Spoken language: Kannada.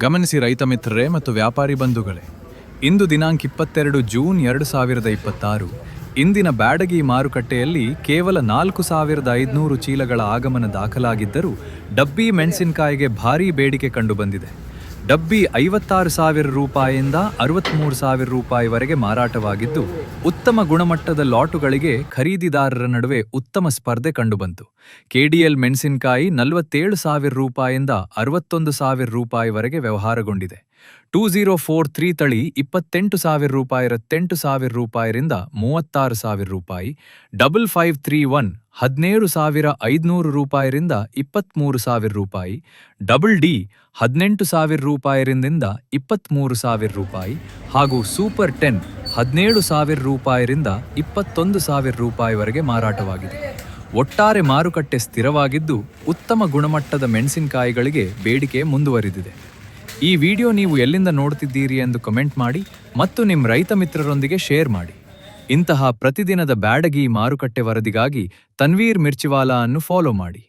ಗಮನಿಸಿ ರೈತ ಮಿತ್ರರೇ ಮತ್ತು ವ್ಯಾಪಾರಿ ಬಂಧುಗಳೇ, ಇಂದು ದಿನಾಂಕ 22 ಜೂನ್ 2026. ಇಂದಿನ ಬ್ಯಾಡಗಿ ಮಾರುಕಟ್ಟೆಯಲ್ಲಿ ಕೇವಲ 4500 ಚೀಲಗಳ ಆಗಮನ ದಾಖಲಾಗಿದ್ದರೂ ಡಬ್ಬಿ ಮೆಣಸಿನಕಾಯಿಗೆ ಭಾರೀ ಬೇಡಿಕೆ ಕಂಡುಬಂದಿದೆ. ಡಬ್ಬಿ 56,000 ರೂಪಾಯಿಯಿಂದ 63,000 ರೂಪಾಯಿವರೆಗೆ ಮಾರಾಟವಾಗಿದ್ದು, ಉತ್ತಮ ಗುಣಮಟ್ಟದ ಲಾಟುಗಳಿಗೆ ಖರೀದಿದಾರರ ನಡುವೆ ಉತ್ತಮ ಸ್ಪರ್ಧೆ ಕಂಡುಬಂತು. ಕೆಡಿಎಲ್ ಮೆಣಸಿನಕಾಯಿ 47,000 ರೂಪಾಯಿಯಿಂದ 61,000 ರೂಪಾಯಿವರೆಗೆ ವ್ಯವಹಾರಗೊಂಡಿದೆ. 2043 ತಳಿ 28,000 ರೂಪಾಯಿ 8,000 ರೂಪಾಯಿರಿಂದ 36,000 ರೂಪಾಯಿ, 5531 17,500 ರೂಪಾಯಿರಿಂದ 23,000 ರೂಪಾಯಿ, ಡಬಲ್ ಡಿ 18,000 ರೂಪಾಯಿರಿಂದ 23,000 ರೂಪಾಯಿ ಹಾಗೂ ಸೂಪರ್ 10 17,000 ರೂಪಾಯಿರಿಂದ 21,000 ರೂಪಾಯಿವರೆಗೆ ಮಾರಾಟವಾಗಿದೆ. ಒಟ್ಟಾರೆ ಮಾರುಕಟ್ಟೆ ಸ್ಥಿರವಾಗಿದ್ದು, ಉತ್ತಮ ಗುಣಮಟ್ಟದ ಮೆಣಸಿನಕಾಯಿಗಳಿಗೆ ಬೇಡಿಕೆ ಮುಂದುವರಿದಿದೆ. ಈ ವಿಡಿಯೋ ನೀವು ಎಲ್ಲಿಂದ ನೋಡ್ತಿದ್ದೀರಿ ಎಂದು ಕಮೆಂಟ್ ಮಾಡಿ ಮತ್ತು ನಿಮ್ಮ ರೈತ ಮಿತ್ರರೊಂದಿಗೆ ಶೇರ್ ಮಾಡಿ. ಇಂತಹ ಪ್ರತಿದಿನದ ಬ್ಯಾಡಗಿ ಮಾರುಕಟ್ಟೆ ವರದಿಗಾಗಿ ತನ್ವೀರ್ ಮಿರ್ಚಿವಾಲಾ ಅನ್ನು ಫಾಲೋ ಮಾಡಿ.